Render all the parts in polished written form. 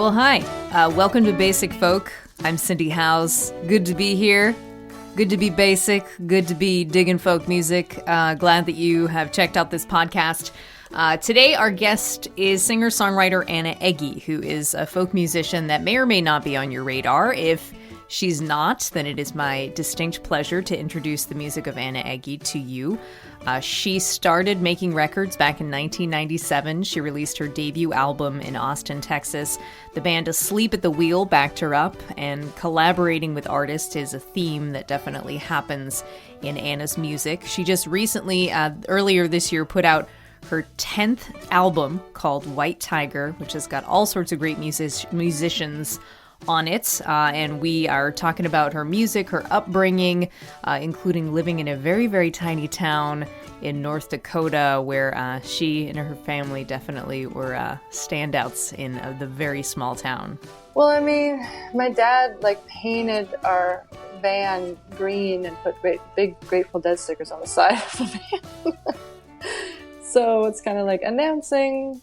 Well, hi. Welcome to Basic Folk. I'm Cindy Howes. Good to be here. Good to be basic. Good to be digging folk music. Glad that you have checked out this podcast. Today, our guest is singer-songwriter Ana Egge, who is a folk musician that may or may not be on your radar. If she's not, then it is my distinct pleasure to introduce the music of Ana Egge to you. She started making records back in 1997. She released her debut album in Austin, Texas. The band Asleep at the Wheel backed her up, and collaborating with artists is a theme that definitely happens in Ana's music. She just recently, earlier this year, put out her 10th album called White Tiger, which has got all sorts of great musicians on it, and we are talking about her music, her upbringing, including living in a very, very tiny town in North Dakota, where she and her family definitely were standouts in the very small town. Well, I mean, my dad painted our van green and put big Grateful Dead stickers on the side of the van. So it's kind of like announcing,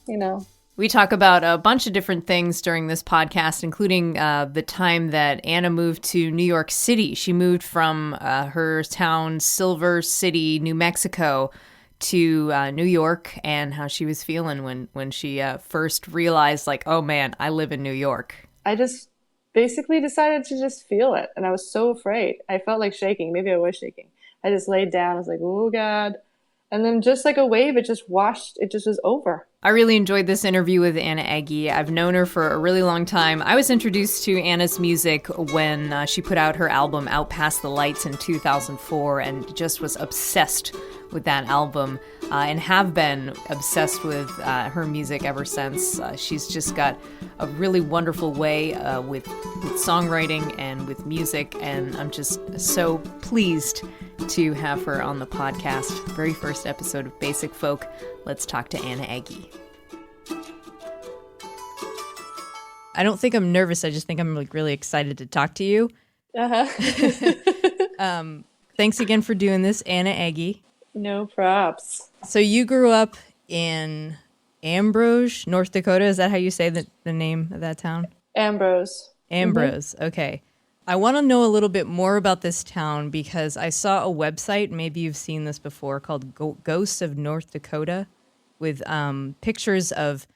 We talk about a bunch of different things during this podcast, including the time that Ana moved to New York City. She moved from her town, Silver City, New Mexico, to New York, and how she was feeling when she first realized, oh man, I live in New York. I just basically decided to just feel it, and I was so afraid. I felt like shaking. Maybe I was shaking. I just laid down. I was like, oh God. And then just like a wave, it just was over. I really enjoyed this interview with Ana Egge. I've known her for a really long time. I was introduced to Ana's music when she put out her album Out Past the Lights in 2004, and just was obsessed with that album and have been obsessed with her music ever since. She's just got a really wonderful way with songwriting and with music, and I'm just so pleased to have her on the podcast. Very first episode of Basic Folk. Let's talk to Ana Egge. I don't think I'm nervous. I just think I'm really excited to talk to you. Thanks again for doing this, Ana Egge. No props. So you grew up in Ambrose, North Dakota. Is that how you say the name of that town? Ambrose. Ambrose. Mm-hmm. Okay. I want to know a little bit more about this town because I saw a website, maybe you've seen this before, called Ghosts of North Dakota, with pictures of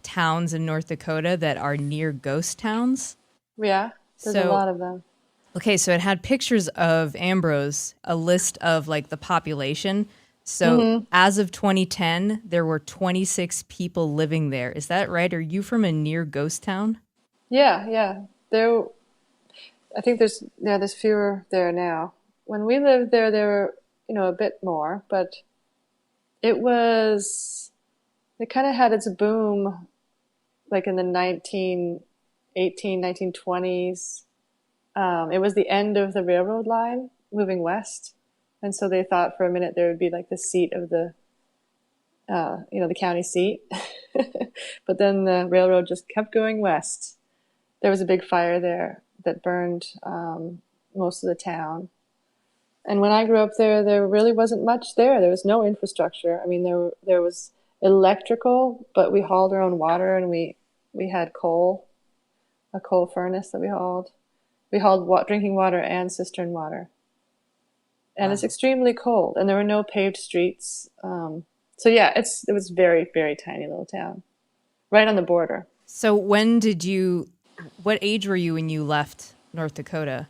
towns in North Dakota that are near ghost towns. Yeah, there's a lot of them. Okay, so it had pictures of Ambrose, a list of the population. So as of 2010, there were 26 people living there. Is that right? Are you from a near ghost town? Yeah. I think there's fewer there now. When we lived there were, a bit more, but it kind of had its boom in the 1920s. It was the end of the railroad line moving west. And so they thought for a minute there would be the seat of the county seat. But then the railroad just kept going west. There was a big fire there that burned most of the town. And when I grew up there really wasn't much there. There was no infrastructure. I mean, there was electrical, but we hauled our own water, and we had a coal furnace that we hauled. We hauled drinking water and cistern water. And Wow. It's extremely cold, and there were no paved streets. So yeah, it was very, very tiny little town, right on the border. So what age were you when you left North Dakota?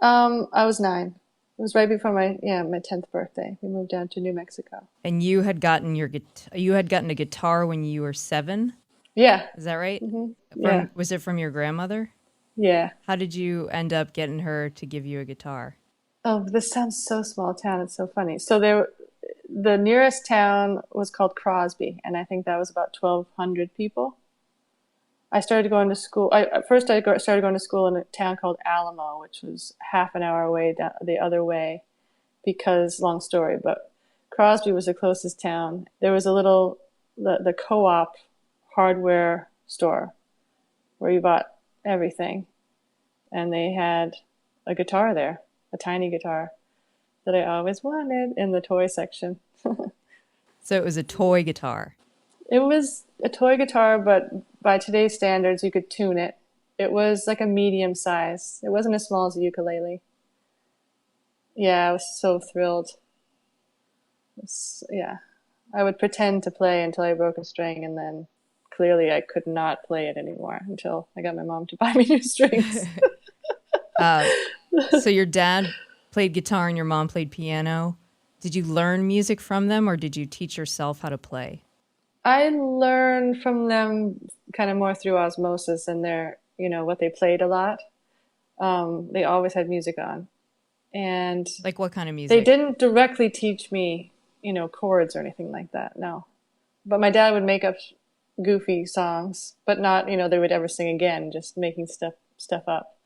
I was 9. It was right before my 10th birthday. We moved down to New Mexico. And you had gotten a guitar when you were 7? Yeah. Is that right? Mm-hmm. Was it from your grandmother? Yeah. How did you end up getting her to give you a guitar? Oh, this sounds so small town. It's so funny. So the nearest town was called Crosby, and I think that was about 1,200 people. I started going to school. I started going to school in a town called Alamo, which was half an hour away down the other way, because long story. But Crosby was the closest town. There was the co-op hardware store where you bought everything, and they had a guitar there, a tiny guitar that I always wanted in the toy section. So it was a toy guitar. It was a toy guitar, but by today's standards, you could tune it. It was like a medium size. It wasn't as small as a ukulele. Yeah, I was so thrilled. Yeah. I would pretend to play until I broke a string, and then clearly I could not play it anymore until I got my mom to buy me new strings. So your dad played guitar and your mom played piano. Did you learn music from them, or did you teach yourself how to play? I learned from them kind of more through osmosis and what they played a lot. They always had music on. And like what kind of music? They didn't directly teach me, chords or anything like that. No. But my dad would make up goofy songs, but not, they would ever sing again, just making stuff up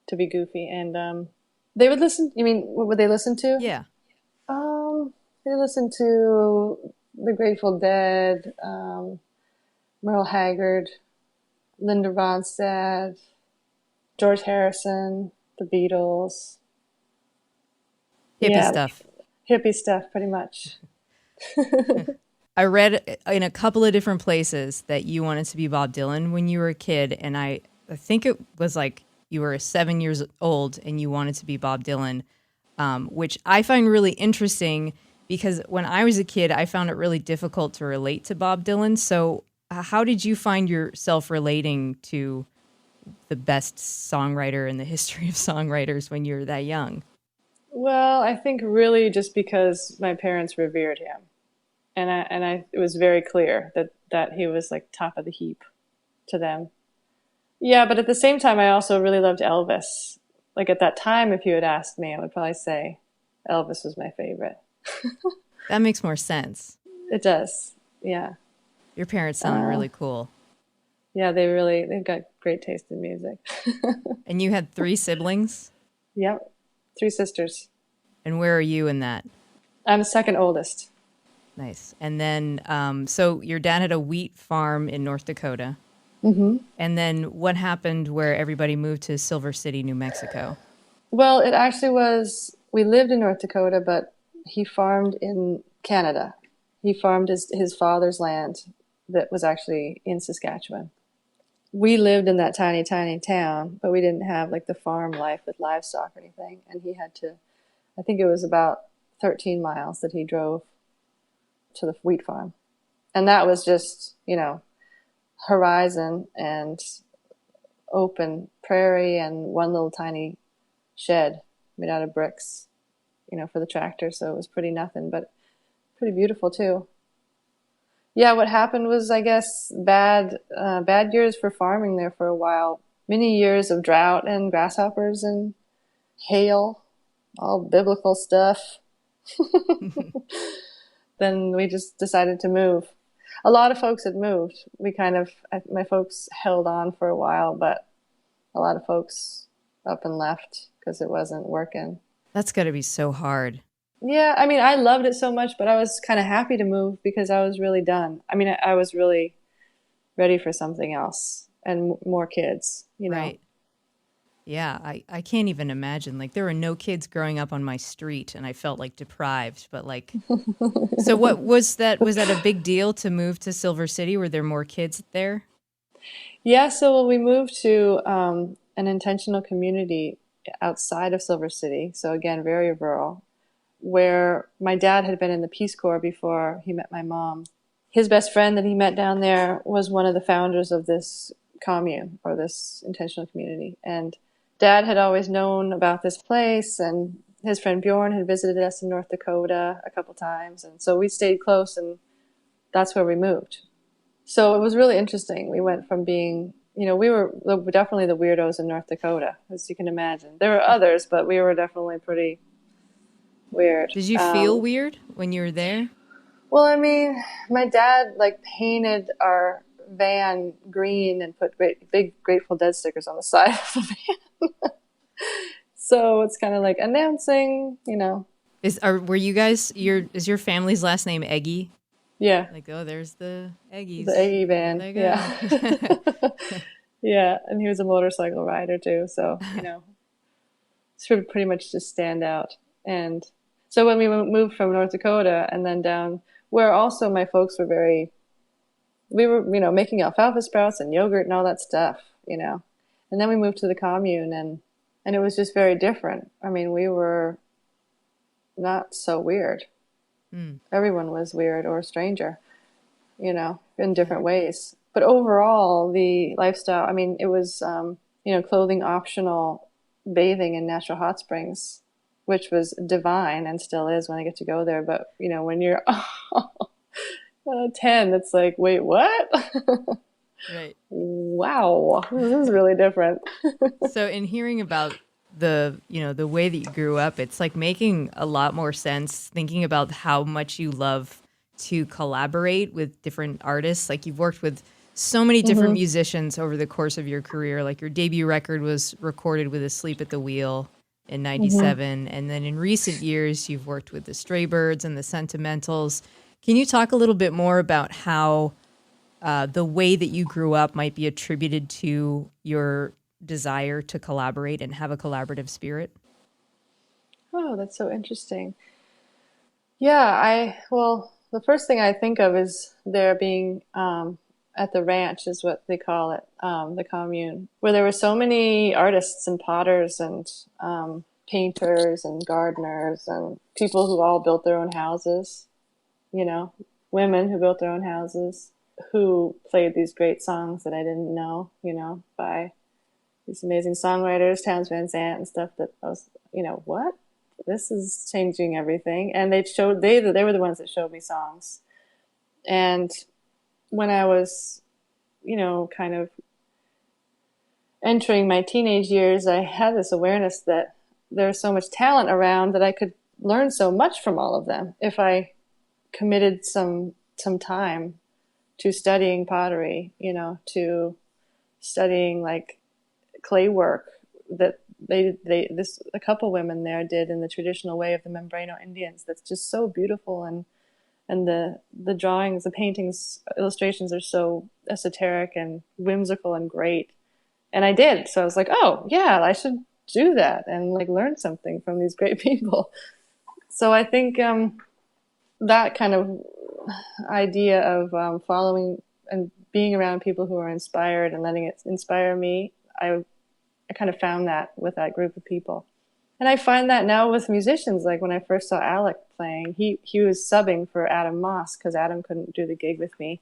to be goofy. And they would listen. You mean, what would they listen to? Yeah. They listened to the Grateful Dead, Merle Haggard, Linda Ronstadt, George Harrison, the Beatles. Hippie stuff. Hippie stuff, pretty much. I read in a couple of different places that you wanted to be Bob Dylan when you were a kid, and I think it was like you were 7 years old and you wanted to be Bob Dylan, which I find really interesting because when I was a kid, I found it really difficult to relate to Bob Dylan. So how did you find yourself relating to the best songwriter in the history of songwriters when you were that young? Well, I think really just because my parents revered him. And it was very clear that he was like top of the heap to them. Yeah, but at the same time, I also really loved Elvis. Like at that time, if you had asked me, I would probably say Elvis was my favorite. That makes more sense. It does, yeah. Your parents sound really cool. Yeah, they've got great taste in music. And you had 3 siblings? Yep, 3 sisters. And where are you in that? I'm the second oldest. Nice. And then, so your dad had a wheat farm in North Dakota. Mm-hmm. And then what happened where everybody moved to Silver City, New Mexico? Well, it actually was, we lived in North Dakota, but he farmed in Canada. He farmed his father's land that was actually in Saskatchewan. We lived in that tiny, tiny town, but we didn't have like the farm life with livestock or anything. And he had to, I think it was about 13 miles that he drove to the wheat farm. And that was just, horizon and open prairie and one little tiny shed made out of bricks, for the tractor. So it was pretty nothing, but pretty beautiful too. Yeah, what happened was, I guess, bad years for farming there for a while. Many years of drought and grasshoppers and hail, all biblical stuff. Then we just decided to move. A lot of folks had moved. My folks held on for a while, but a lot of folks up and left because it wasn't working. That's got to be so hard. Yeah, I mean, I loved it so much, but I was kind of happy to move because I was really done. I mean, I was really ready for something else and more kids, Right. Yeah, I can't even imagine. Like, there were no kids growing up on my street, and I felt like deprived. But like, so what was that? Was that a big deal to move to Silver City? Were there more kids there? Yeah, so we moved to an intentional community outside of Silver City. So again, very rural, where my dad had been in the Peace Corps before he met my mom. His best friend that he met down there was one of the founders of this commune or this intentional community. And Dad had always known about this place, and his friend Bjorn had visited us in North Dakota a couple times. And so we stayed close, and that's where we moved. So it was really interesting. We went from being, we were definitely the weirdos in North Dakota, as you can imagine. There were others, but we were definitely pretty weird. Did you feel weird when you were there? Well, I mean, my dad painted our van green and put big Grateful Dead stickers on the side of the van. So it's kind of like announcing, Is your family's last name Egge? Yeah. Like, oh, there's the Eggies. The Egge van. Yeah. Yeah, and he was a motorcycle rider too, so sort of pretty much just stand out. And so when we moved from North Dakota and then down, where also my folks were very we were, making alfalfa sprouts and yogurt and all that stuff, And then we moved to the commune, and it was just very different. I mean, we were not so weird. Everyone was weird or a stranger, in different ways. But overall, the lifestyle, I mean, it was, clothing optional, bathing in natural hot springs, which was divine and still is when I get to go there. But, when you're 10, it's like, wait, what? Right. Wow, this is really different. So in hearing about the way that you grew up, it's like making a lot more sense thinking about how much you love to collaborate with different artists. Like you've worked with so many different musicians over the course of your career. Like your debut record was recorded with Asleep at the Wheel in 97. And then in recent years, you've worked with the Straybirds and the Sentimentals. Can you talk a little bit more about how the way that you grew up might be attributed to your desire to collaborate and have a collaborative spirit? Oh, that's so interesting. Yeah, the first thing I think of is there being at the ranch is what they call it, the commune, where there were so many artists and potters and painters and gardeners and people who all built their own houses, women who built their own houses, who played these great songs that I didn't know, by these amazing songwriters, Townes Van Zandt and stuff that I was, what? This is changing everything. And they were the ones that showed me songs. And when I was, kind of entering my teenage years, I had this awareness that there's so much talent around that I could learn so much from all of them if I committed some time to studying pottery, to studying like clay work that a couple women there did in the traditional way of the Membrano Indians. That's just so beautiful, and the drawings, the paintings, illustrations are so esoteric and whimsical and great. And I did, so I was like, oh yeah, I should do that and like learn something from these great people. So I think that kind of idea of following and being around people who are inspired and letting it inspire me, I kind of found that with that group of people. And I find that now with musicians, like when I first saw Alec playing, he was subbing for Adam Moss because Adam couldn't do the gig with me.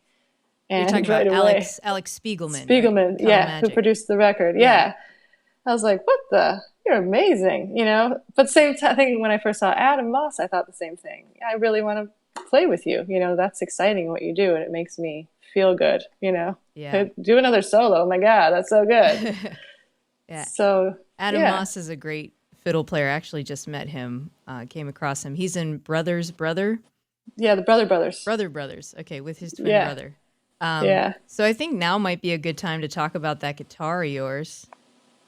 And you're talking right about away, Alex Spiegelman. Spiegelman, right? yeah, who produced the record. Yeah. I was like, you're amazing, But same thing, when I first saw Adam Moss, I thought the same thing. I really want to play with you. That's exciting what you do, and it makes me feel good, Yeah. Do another solo. Oh my God, that's so good. Yeah. So Adam Moss is a great fiddle player. I actually just met him, came across him. He's in Brother. Yeah, the Brothers. Brother Brothers. Okay, with his twin brother. So I think now might be a good time to talk about that guitar of yours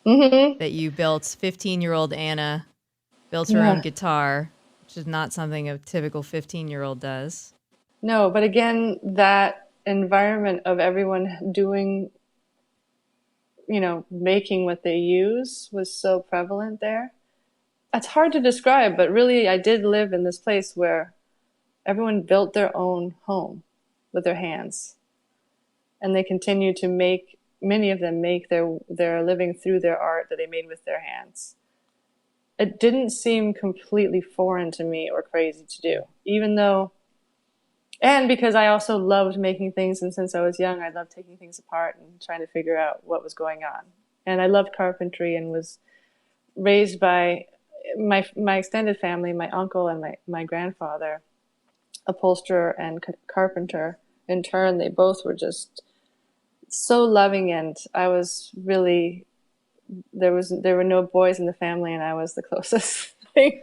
that you built. 15-year-old Anna built her own guitar, which is not something a typical 15-year-old does. No, but again, that environment of everyone doing, making what they use was so prevalent there. It's hard to describe, but really I did live in this place where everyone built their own home with their hands. And they continue to many of them make their living through their art that they made with their hands. It didn't seem completely foreign to me or crazy to do, even though, and because I also loved making things, and since I was young, I loved taking things apart and trying to figure out what was going on. And I loved carpentry and was raised by my extended family, my uncle and my grandfather, upholsterer and carpenter. In turn, they both were just so loving, and I was really, there were no boys in the family, and I was the closest thing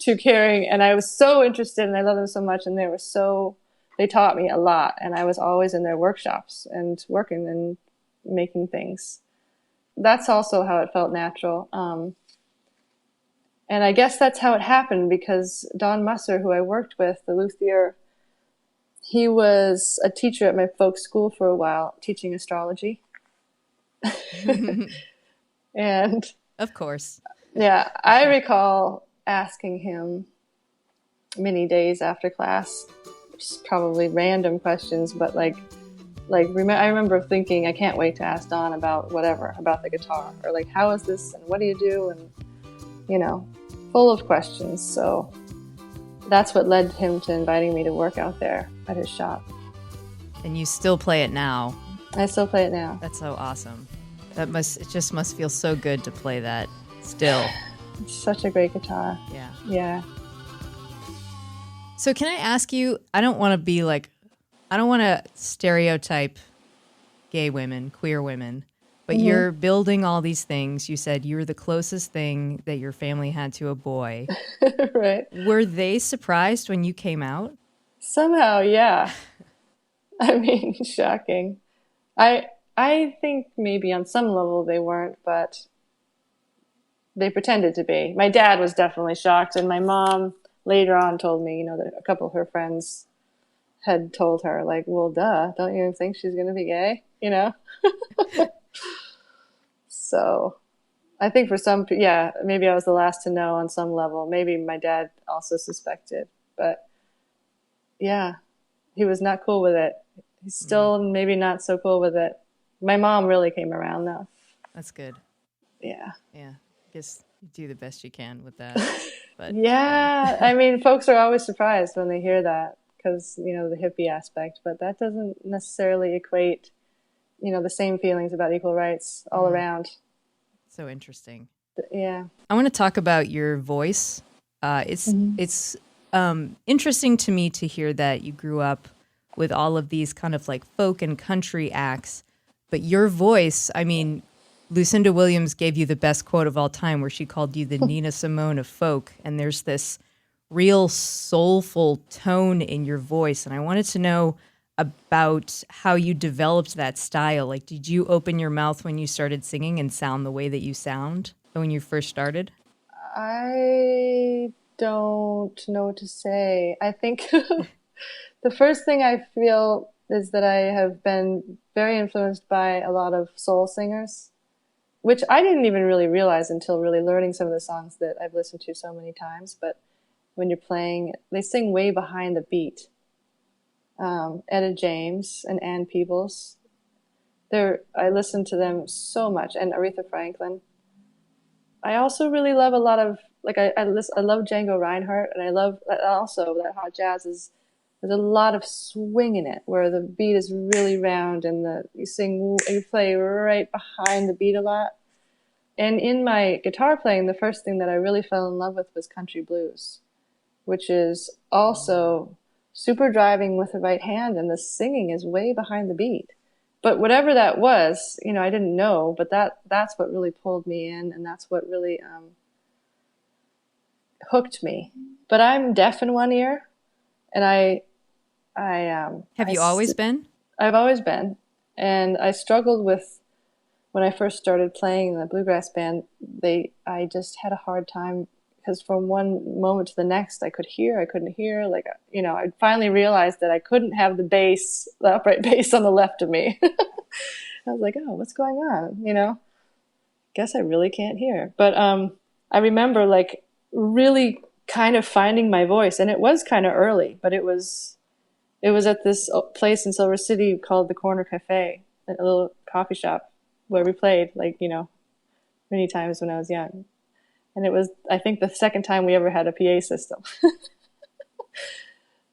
to caring, and I was so interested, and I love them so much, and they taught me a lot, and I was always in their workshops and working and making things. That's also how it felt natural. And I guess that's how it happened, because Don Musser, who I worked with, the luthier, he was a teacher at my folk school for a while, teaching astrology. And of course. Yeah, I recall asking him many days after class, just probably random questions, but like, Like, I remember thinking, I can't wait to ask Don about whatever, about the guitar, or like, how is this, and what do you do, and full of questions. So that's what led him to inviting me to work out there at his shop. And you still play it now. I still play it now. That's so awesome. It just must feel so good to play that still. It's such a great guitar. Yeah. Yeah. So can I ask you, I don't want to stereotype gay women, queer women, but you're building all these things. You said you were the closest thing that your family had to a boy. Right. Were they surprised when you came out? Somehow, yeah. I mean, shocking. I think maybe on some level they weren't, but they pretended to be. My dad was definitely shocked, and my mom later on told me, that a couple of her friends had told her, like, well, duh, don't you think she's going to be gay? So I think for some, yeah, maybe I was the last to know on some level. Maybe my dad also suspected, but yeah, he was not cool with it. He's still maybe not so cool with it. My mom really came around though. That's good. Yeah. Yeah. I guess you do the best you can with that. But yeah. I mean, folks are always surprised when they hear that because, the hippie aspect, but that doesn't necessarily equate, the same feelings about equal rights all around. So interesting. Yeah. I want to talk about your voice. It's interesting to me to hear that you grew up with all of these kind of like folk and country acts, but your voice, I mean, Lucinda Williams gave you the best quote of all time where she called you the Nina Simone of folk. And there's this real soulful tone in your voice. And I wanted to know about how you developed that style. Like, did you open your mouth when you started singing and sound the way that you sound when you first started? I don't know what to say. I think the first thing I feel is that I have been very influenced by a lot of soul singers, which I didn't even really realize until really learning some of the songs that I've listened to so many times. But when you're playing, they sing way behind the beat. Etta James and Ann Peebles. I listen to them so much, and Aretha Franklin. I also really love a lot of, like, I love Django Reinhardt, and I love also that hot jazz there's a lot of swing in it, where the beat is really round, and you play right behind the beat a lot. And in my guitar playing, the first thing that I really fell in love with was country blues, which is also super driving with the right hand, and the singing is way behind the beat. But whatever that was, I didn't know, but that's what really pulled me in, and that's what really hooked me. But I'm deaf in one ear, and Have you always been? I've always been, and I struggled with when I first started playing in the bluegrass band. I just had a hard time because from one moment to the next, I couldn't hear. Like, I finally realized that I couldn't have the upright bass on the left of me. I was like, oh, what's going on? Guess I really can't hear. But I remember like really kind of finding my voice, and it was kind of early, but it was at this place in Silver City called the Corner Cafe, a little coffee shop where we played, like, many times when I was young. And it was, I think, the second time we ever had a PA system.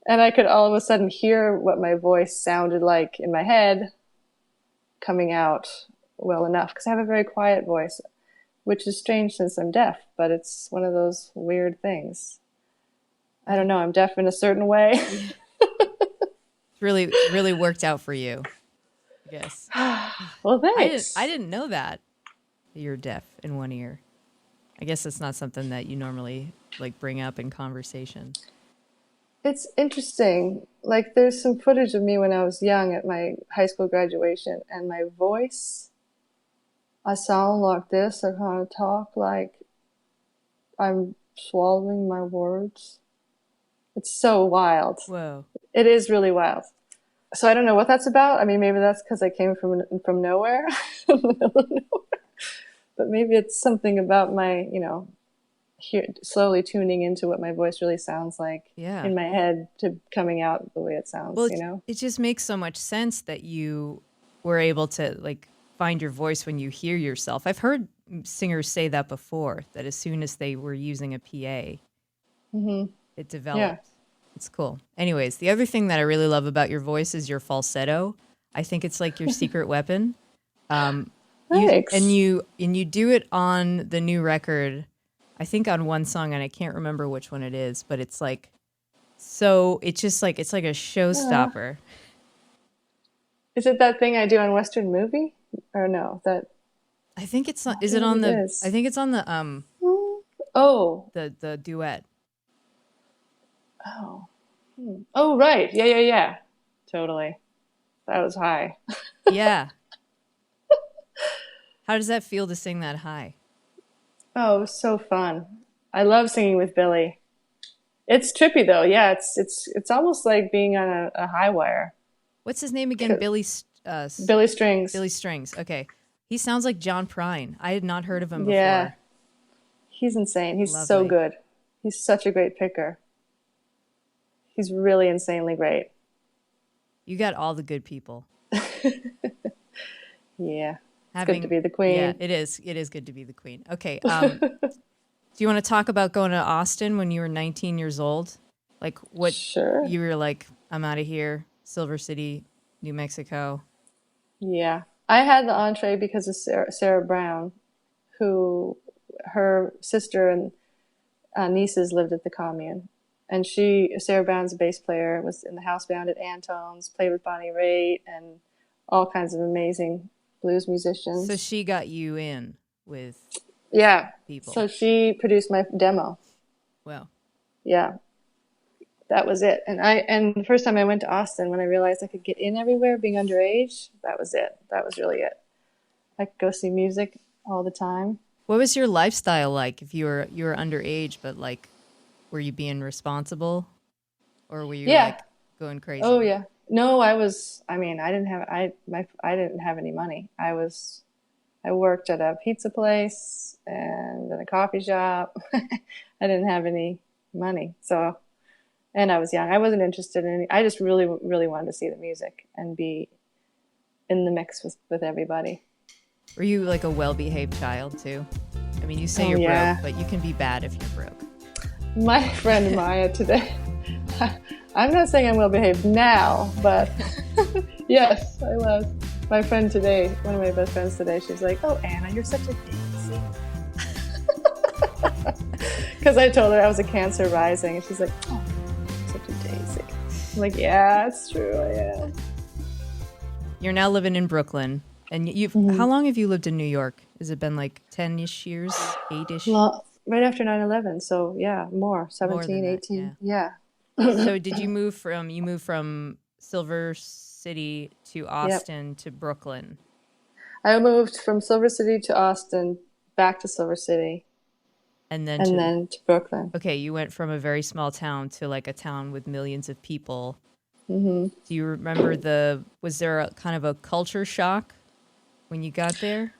And I could all of a sudden hear what my voice sounded like in my head coming out well enough, because I have a very quiet voice, which is strange since I'm deaf, but it's one of those weird things. I don't know, I'm deaf in a certain way. It's really worked out for you, I guess. Well, thanks. I didn't know that you're deaf in one ear. I guess it's not something that you normally like bring up in conversation. It's interesting. Like, there's some footage of me when I was young at my high school graduation, and my voice, I sound like this. I kind of talk like I'm swallowing my words. It's so wild. Whoa. It is really wild. So I don't know what that's about. I mean, maybe that's because I came from nowhere, from the middle of nowhere. But maybe it's something about my, slowly tuning into what my voice really sounds like Yeah. in my head to coming out the way it Well, sounds, you know? it just makes so much sense that you were able to like find your voice when you hear yourself. I've heard singers say that before, that as soon as they were using a PA, it Yeah. developed. It's cool. Anyways, the other thing that I really love about your voice is your falsetto. I think it's like your secret weapon. Thanks. You do it on the new record. I think on one song, and I can't remember which one it is, but it's like so. It's just like it's like a Uh, showstopper. is it that thing I do on Western Movie? Or no, that I think it's I is don't it know on what it the? I is. think it's on Oh, the duet. oh, oh, right. Yeah, yeah, yeah. Totally. That was high. Yeah. How does that feel to sing that high? Oh, it was so fun. I love singing with Billy. It's trippy though. Yeah, it's almost like being on a high wire. What's his name again? Billy Strings. Billy Strings. Okay. He sounds like John Prine. I had not heard of him Yeah, before. he's insane. He's so Lovely. good. He's such a great picker. He's really insanely great. You got all the good people. Yeah, it's good to be the Yeah, queen. it is. It is good to be the queen. Okay. Do you want to talk about going to Austin when you were 19 years old? Like what Sure. you were like, I'm out of here, Silver City, New Mexico. Yeah, I had the entree because of Sarah Brown, who her sister and nieces lived at the commune. And Sarah Brown's a bass player, was in the house band at Antone's, played with Bonnie Raitt and all kinds of amazing blues So musicians. she got you in with Yeah. people. So she produced my demo. Well, Yeah. That was it. And the first time I went to Austin, when I realized I could get in everywhere being underage, that was it. That was really it. I could go see music all the time. what was your lifestyle like if you were underage, but like, were you being responsible or were you Yeah. like going Oh crazy? yeah. No, I was. I mean, I didn't have any money. I worked at a pizza place and in a coffee shop. I didn't have any money, so and I was young. I wasn't interested in any. I just really, really wanted to see the music and be in the mix with everybody. Were you like a well-behaved child too? I mean, you say Oh you're broke, yeah, but you can be bad if you're broke. my friend Maya today. I'm not saying I'm well behaved now, but yes, I was. My friend today, one of my best friends today, she's like, "Oh, Anna, you're such a daisy." Because I told her I was a Cancer rising, and she's like, "Oh, such a daisy." I'm like, "Yeah, it's true, I am." You're now living in Brooklyn, and how long have you lived in New York? Has it been like 10-ish years, 8-ish? Well, right after 9/11, so yeah, more, More than 17, that, 18, yeah. yeah. So did you move from Silver City to Yep. Austin to Brooklyn? I moved from Silver City to Austin, back to Silver City, And then and then to Brooklyn. okay, you went from a very small town to like a town with millions of people. Do you remember was there a kind of a culture shock when you got there?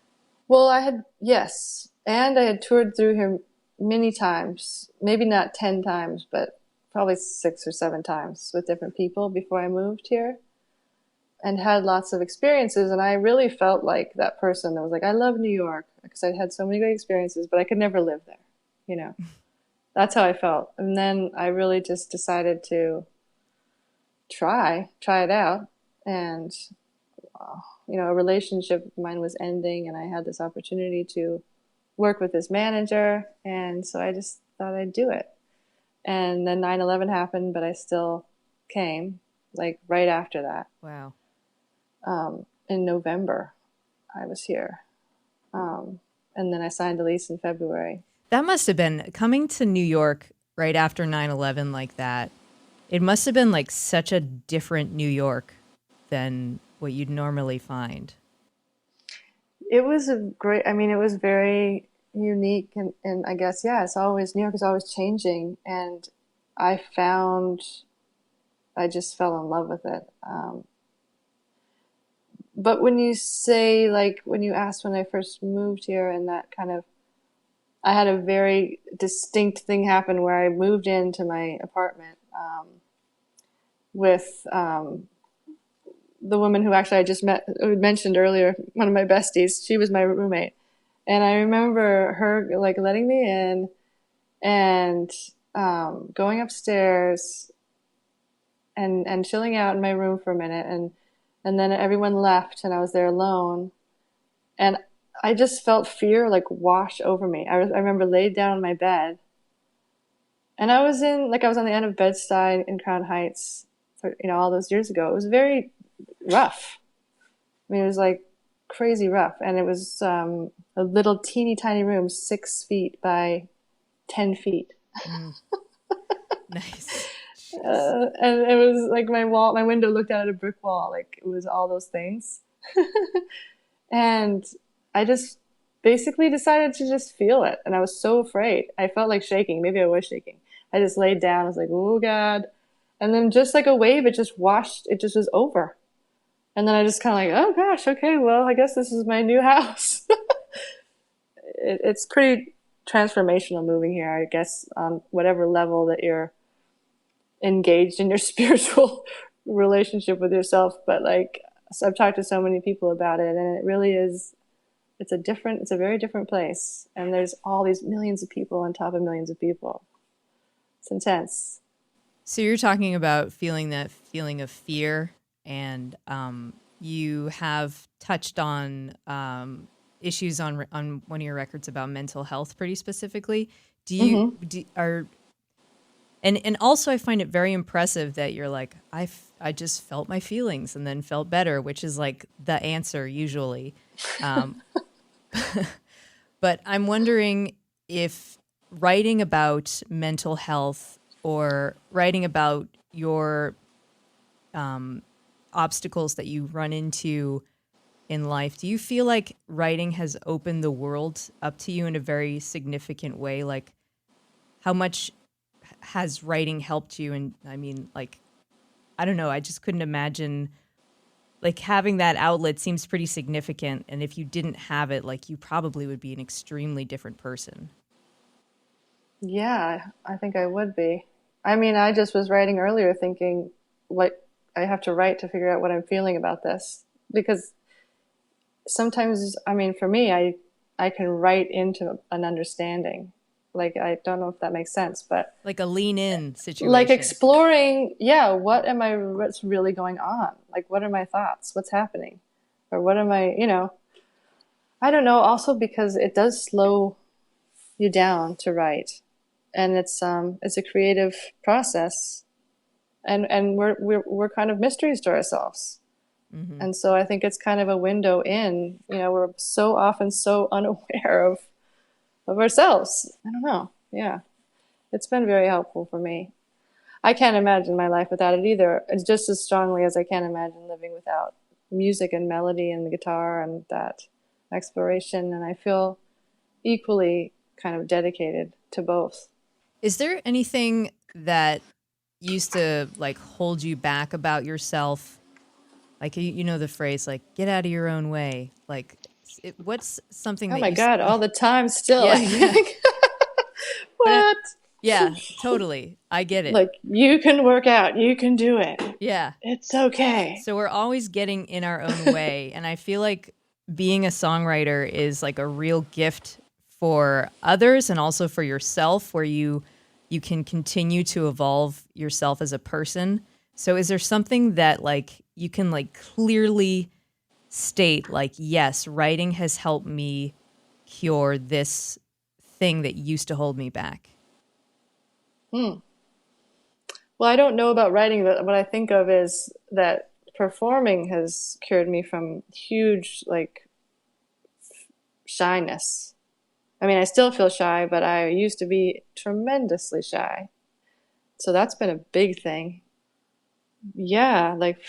Well, yes, and I had toured through here many times, maybe not 10 times, but probably 6 or 7 times with different people before I moved here and had lots of experiences. And I really felt like that person that was like, I love New York because I had so many great experiences, but I could never live there. You know, that's how I felt. And then I really just decided to try it out. And a relationship of mine was ending, and I had this opportunity to work with this manager, and so I just thought I'd do it. And then 9/11 happened, but I still came, like right after that. Wow. In November, I was here, and then I signed a lease in February. That must have been coming to New York right after 9/11 like that. It must have been like such a different New York than what you'd normally find. It was I mean, it was very unique, and I guess, yeah, New York is always changing, and I found, I just fell in love with it. But when you say, like, when you asked when I first moved here and that kind of, I had a very distinct thing happen where I moved into my apartment with the woman who actually I just mentioned earlier, one of my besties. She was my roommate. And I remember her like letting me in and going upstairs and chilling out in my room for a minute. And then everyone left and I was there alone. And I just felt fear like wash over me. I remember laid down on my bed. And I was on the end of Bed-Stuy in Crown Heights, all those years ago. It was very rough. I mean, it was like crazy rough. And it was a little teeny tiny room, 6 feet by 10 feet. Nice. And it was like my window looked out at a brick wall. Like it was all those things. And I just basically decided to just feel it. And I was so afraid. I felt like shaking. Maybe I was shaking. I just laid down. I was like, oh God. And then just like a wave, it just was over. And then I just kind of like, oh gosh, okay, well, I guess this is my new house. It's pretty transformational moving here, I guess, on whatever level that you're engaged in your spiritual relationship with yourself. But like, so I've talked to so many people about it, and it really is, it's a very different place. And there's all these millions of people on top of millions of people. It's intense. So you're talking about feeling that feeling of fear, and you have touched on issues on one of your records about mental health pretty specifically. And also I find it very impressive that you're like, I just felt my feelings and then felt better, which is like the answer usually. But I'm wondering if writing about mental health or writing about your obstacles that you run into in life, do you feel like writing has opened the world up to you in a very significant way? Like, how much has writing helped you? And I mean, like, I don't know, I just couldn't imagine, like, having that outlet seems pretty significant. And if you didn't have it, like, you probably would be an extremely different person. Yeah, I think I would be. I mean, I just was writing earlier thinking, what I have to write to figure out what I'm feeling about this. Because sometimes, I mean, for me, I can write into an understanding. Like, I don't know if that makes sense, but like a lean in situation. Like exploring, what's really going on? Like, what are my thoughts? What's happening? Or what am I, I don't know. Also because it does slow you down to write. And it's a creative process. And we're kind of mysteries to ourselves. Mm-hmm. And so I think it's kind of a window in, we're so often so unaware of ourselves. I don't know. Yeah. It's been very helpful for me. I can't imagine my life without it either. It's just as strongly as I can't imagine living without music and melody and the guitar and that exploration. And I feel equally kind of dedicated to both. Is there anything that used to like hold you back about yourself? Like, you know the phrase, like, get out of your own way. Like, what's something that oh my God, all the time still. Yeah. What? Yeah, totally. I get it. Like, you can work out. You can do it. Yeah. It's okay. So we're always getting in our own way. And I feel like being a songwriter is like a real gift for others and also for yourself, where you can continue to evolve yourself as a person. So is there something that like you can like clearly state like, yes, writing has helped me cure this thing that used to hold me back? Well, I don't know about writing, but what I think of is that performing has cured me from huge like shyness. I mean, I still feel shy, but I used to be tremendously shy. So that's been a big thing. Yeah, like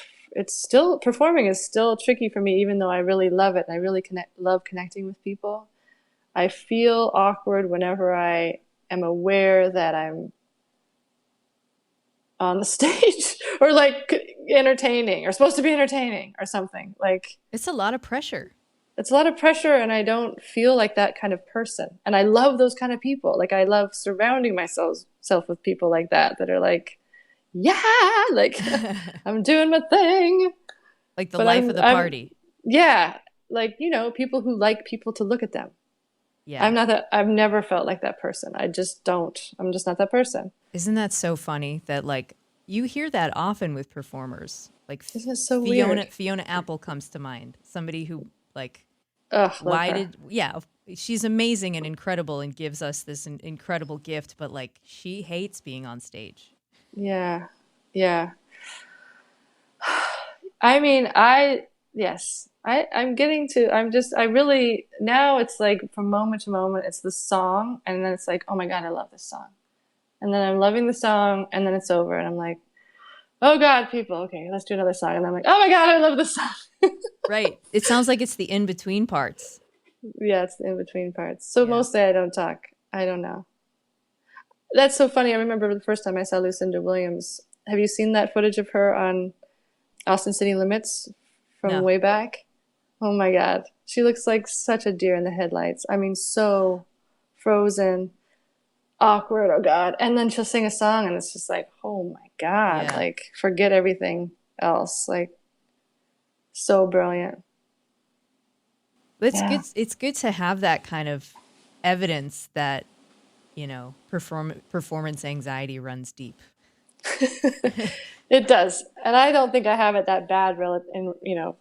performing is still tricky for me, even though I really love it. I really love connecting with people. I feel awkward whenever I am aware that I'm on the stage or like entertaining or supposed to be entertaining or something. Like, it's a lot of pressure. it's a lot of pressure, and I don't feel like that kind of person. And I love those kind of people. Like I love surrounding myself with people like that are like, yeah, like I'm doing my thing. Like the But life of the party. Yeah, like, people who like people to look at them. Yeah. I've never felt like that person. I just don't. I'm just not that person. Isn't that so funny that like you hear that often with performers? Like Isn't it so weird? Fiona Apple comes to mind. Somebody who like, Ugh, love her. she's amazing and incredible and gives us this incredible gift, but like she hates being on stage. Yeah. Yeah. I mean, yes, I really, now it's like from moment to moment, it's the song. And then it's like, oh my God, I love this song. And then I'm loving the song, and then it's over. And I'm like, oh God, people, okay, let's do another song. And I'm like, oh my God, I love this song. Right. It sounds like it's the in-between parts. Yeah, it's the in-between parts. So Yeah. mostly I don't talk. I don't know. That's so funny. I remember the first time I saw Lucinda Williams. Have you seen that footage of her on Austin City Limits from way back? Oh my God. She looks like such a deer in the headlights. I mean, so frozen, awkward, oh God. And then she'll sing a song and it's just like, oh my God, Yeah. like forget everything else. Like so brilliant. It's good to have that kind of evidence that, performance anxiety runs deep. It does. And I don't think I have it that bad,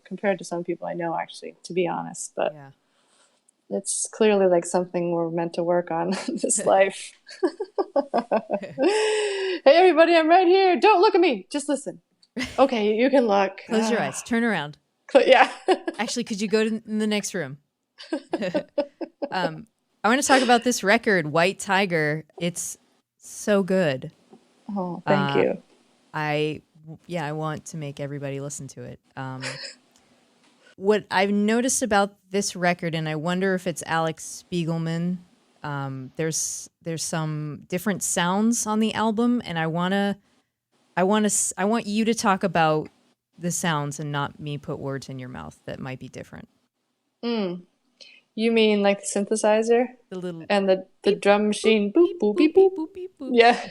compared to some people I know, actually, to be honest. But Yeah. it's clearly like something we're meant to work on in this life. Hey, everybody, I'm right here. Don't look at me. Just listen. Okay, you can look. Close your eyes. Turn around. Yeah. Actually, could you go to the next room? I want to talk about this record, White Tiger. It's so good. Oh, thank you. I want to make everybody listen to it. What I've noticed about this record, and I wonder if it's Alex Spiegelman, there's some different sounds on the album, and I want you to talk about the sounds and not me put words in your mouth that might be different. You mean like the synthesizer? The little and the beep, drum machine boop boop beep boop. boop, beep, boop. Yeah.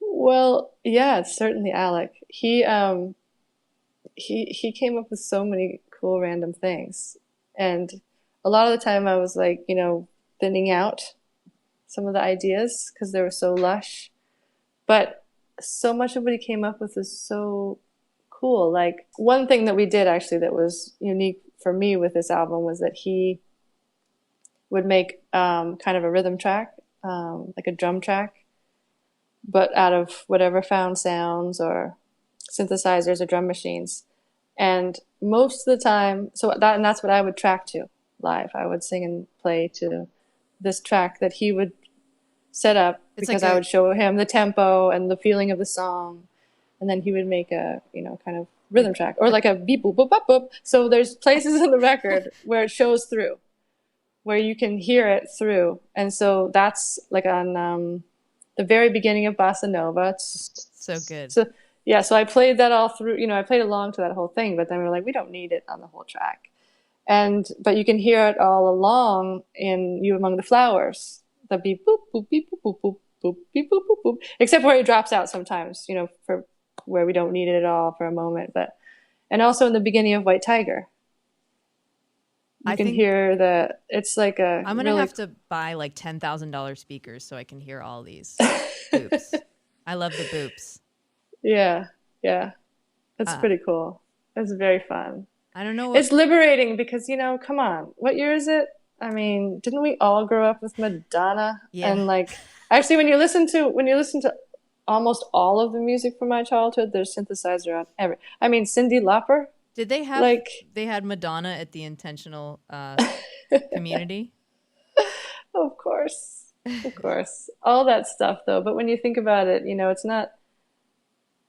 Well, yeah, it's certainly Alec. He came up with so many cool random things. And a lot of the time I was like, thinning out some of the ideas because they were so lush. But so much of what he came up with is so cool. Like one thing that we did actually that was unique for me with this album was that he would make kind of a rhythm track, like a drum track, but out of whatever found sounds or synthesizers or drum machines. And most of the time, and that's what I would track to live. I would sing and play to this track that he would set up because I would show him the tempo and the feeling of the song. And then he would make a, kind of rhythm track or like a beep, boop, boop, boop, boop. So there's places in the record where it shows through, where you can hear it through. And so that's like on the very beginning of Bossa Nova. It's so good. So I played that all through, I played along to that whole thing, but then we were like, we don't need it on the whole track. But you can hear it all along in You Among the Flowers, the beep, boop, boop, beep, boop, boop, boop, boop, beep, boop, boop, boop, except where it drops out sometimes, for where we don't need it at all for a moment. And also in the beginning of White Tiger, you can hear it's like a. I'm gonna have to buy like $10,000 speakers so I can hear all these boops. I love the boops. Yeah, that's pretty cool. It's very fun. I don't know. It's liberating because come on, what year is it? I mean, didn't we all grow up with Madonna? Yeah. And like, actually, when you listen to almost all of the music from my childhood, there's synthesizer on every. I mean, Cyndi Lauper. Did they have they had Madonna at the Intentional Community? Of course, all that stuff though. But when you think about it,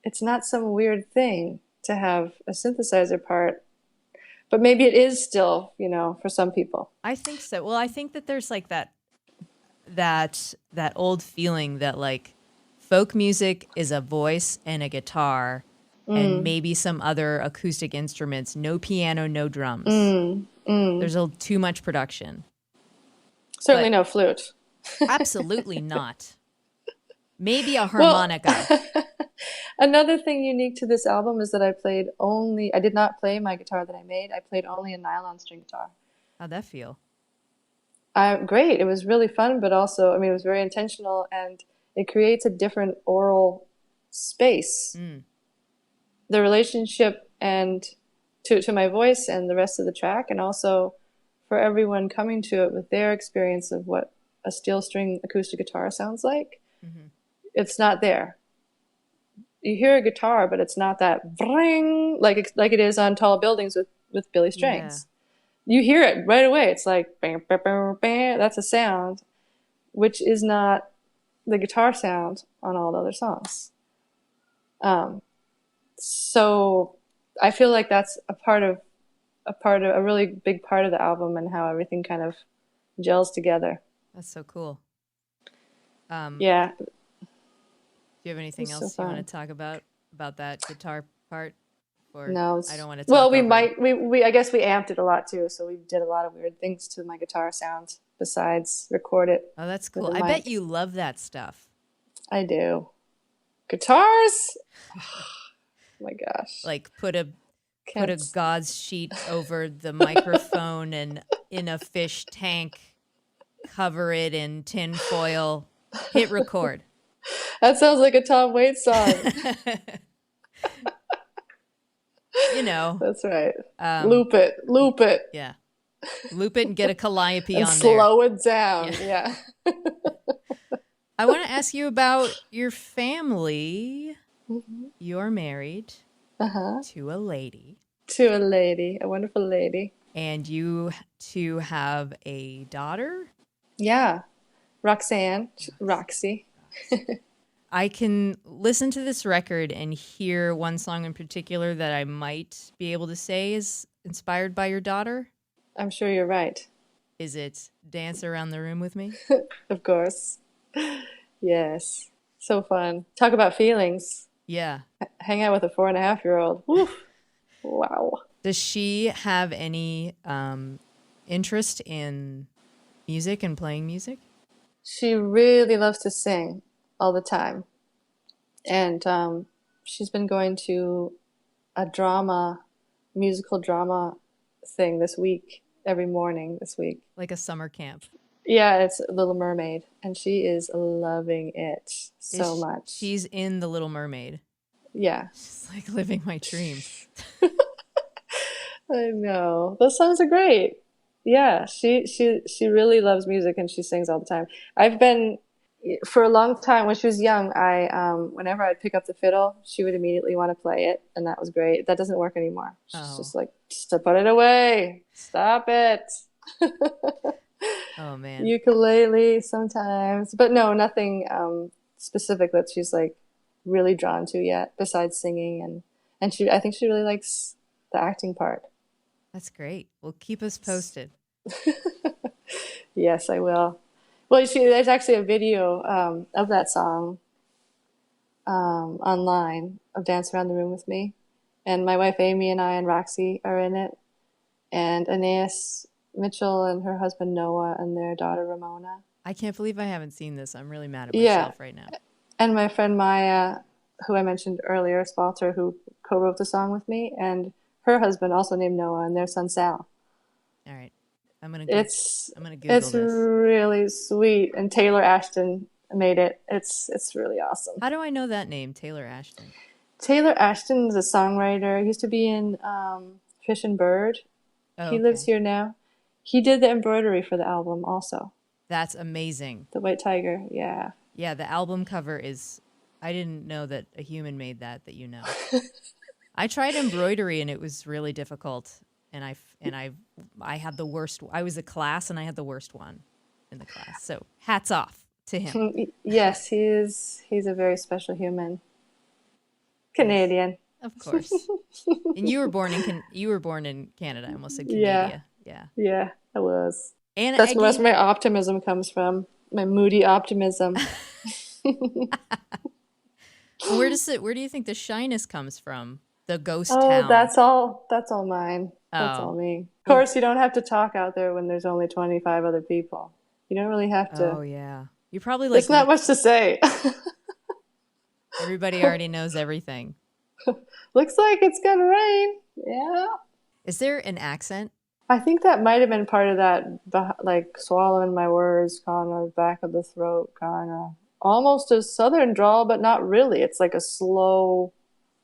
it's not some weird thing to have a synthesizer part. But maybe it is still, for some people. I think so. Well, I think that there's like that old feeling that like folk music is a voice and a guitar and maybe some other acoustic instruments. No piano, no drums. There's too much production. Certainly no flute. Absolutely not. Maybe a Well, harmonica. another thing unique to this album is that I did not play my guitar that I made. I played only a nylon string guitar. How'd that feel? Great. It was really fun, but also, I mean, it was very intentional, and it creates a different oral space. The relationship and to my voice and the rest of the track, and also for everyone coming to it with their experience of what a steel string acoustic guitar sounds like. It's not there. You hear a guitar, but it's not that bring like it is on Tall Buildings with Billy Strings. Yeah. You hear it right away. It's like bam, bam, bam, bam. That's a sound, which is not the guitar sound on all the other songs. So I feel like that's a really big part of the album, and how everything kind of gels together. That's so cool. Yeah. Do you have anything else you want to talk about that guitar part? Or no, I don't want to talk well, over I guess we amped it a lot too, so we did a lot of weird things to my guitar sound besides record it. Oh, that's cool. I bet you love that stuff. I do. Guitars? Oh my gosh. Like put a gauze sheet over the microphone and in a fish tank, cover it in tin foil, hit record. That sounds like a Tom Waits song. You know. That's right. Loop it. Yeah. Loop it and get a calliope and on slow it down. Yeah. I want to ask you about your family. You're married to a lady. A wonderful lady. And you two have a daughter? Yeah. Roxy. I can listen to this record and hear one song in particular that I might be able to say is inspired by your daughter. I'm sure you're right. Is it Dance Around the Room with Me? Of course. Yes. So fun. Talk about feelings. Yeah. Hang out with a 4.5-year-old. Woo. Wow. Does she have any interest in music and playing music? She really loves to sing all the time. And she's been going to a musical drama thing this week, every morning this week. Like a summer camp. Yeah, it's Little Mermaid, and she is loving it so much. She's in The Little Mermaid. Yeah. She's like living my dream. I know. Those songs are great. Yeah, she really loves music, and she sings all the time. I've been, for a long time, when she was young, whenever I'd pick up the fiddle, she would immediately want to play it, and that was great. That doesn't work anymore. She's just like, just put it away. Stop it. Oh, man. Ukulele sometimes. But no, nothing specific that she's like really drawn to yet, besides singing. And I think she really likes the acting part. That's great. Well, keep us posted. Yes, I will. Well, there's actually a video of that song online, of Dance Around the Room with Me. And my wife Amy and I and Roxy are in it. And Anais Mitchell and her husband Noah and their daughter Ramona. I can't believe I haven't seen this. I'm really mad at myself right now. And my friend Maya, who I mentioned earlier, Spalter, who co-wrote the song with me, and her husband, also named Noah, and their son Sal. All right. I'm gonna Google this. Really sweet. And Taylor Ashton made it. It's really awesome. How do I know that name, Taylor Ashton? Taylor Ashton is a songwriter. He used to be in Fish and Bird. Oh, he lives here now. He did the embroidery for the album also. That's amazing. The White Tiger, yeah. Yeah, the album cover is, I didn't know that a human made that you know. I tried embroidery and it was really difficult. And I had the worst. I was a class and I had the worst one in the class. So hats off to him. Yes, he's a very special human. Canadian. Yes, of course. And you were born in Canada. I almost said Canada. Yeah, I was. Ana That's Egge. where my optimism comes from. My moody optimism. Where do you think the shyness comes from? The ghost Oh, town. that's all mine. That's Oh. all me. Of course, you don't have to talk out there when there's only 25 other people. You don't really have to. Oh yeah. You probably There's not much to say. everybody already knows everything. Looks like it's gonna rain. Yeah. Is there an accent? I think that might have been part of that, like swallowing my words, kind of back of the throat, kind of almost a southern drawl, but not really. It's like a slow.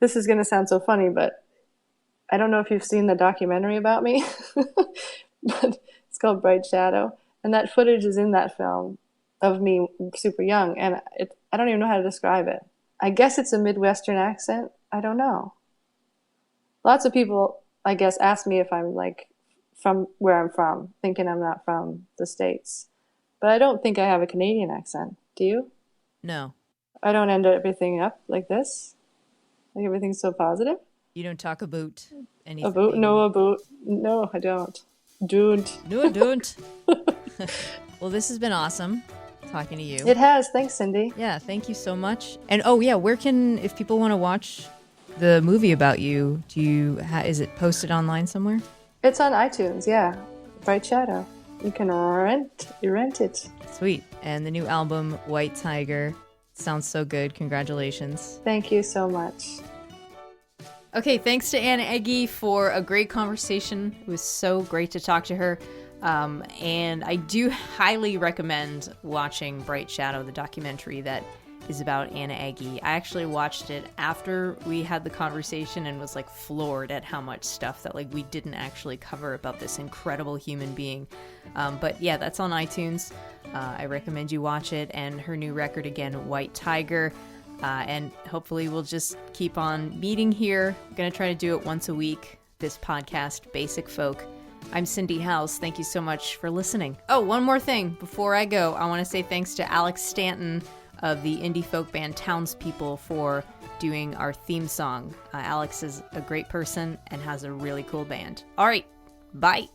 This is going to sound so funny, but I don't know if you've seen the documentary about me, but it's called Bright Shadow, and that footage is in that film of me super young, and I don't even know how to describe it. I guess it's a Midwestern accent. I don't know. Lots of people, I guess, ask me if I'm like from where I'm from, thinking I'm not from the States. But I don't think I have a Canadian accent. Do you? No. I don't end everything up like this. Like everything's so positive. You don't talk about anything. No, I don't. Don't. No, I don't. Well, this has been awesome talking to you. It has. Thanks, Cindy. Yeah, thank you so much. And oh yeah, if people want to watch the movie about you, is it posted online somewhere? It's on iTunes, yeah. Bright Shadow. You can rent it. Sweet. And the new album, White Tiger, sounds so good. Congratulations. Thank you so much. Okay, thanks to Ana Egge for a great conversation. It was so great to talk to her. And I do highly recommend watching Bright Shadow, the documentary that is about Ana Egge. I actually watched it after we had the conversation and was like floored at how much stuff that like we didn't actually cover about this incredible human being. But yeah, that's on iTunes. I recommend you watch it. And her new record again, White Tiger. And hopefully we'll just keep on meeting here. I'm going to try to do it once a week, this podcast, Basic Folk. I'm Cindy House. Thank you so much for listening. Oh, one more thing before I go. I want to say thanks to Alex Stanton of the indie folk band Townspeople for doing our theme song. Alex is a great person and has a really cool band. All right, bye.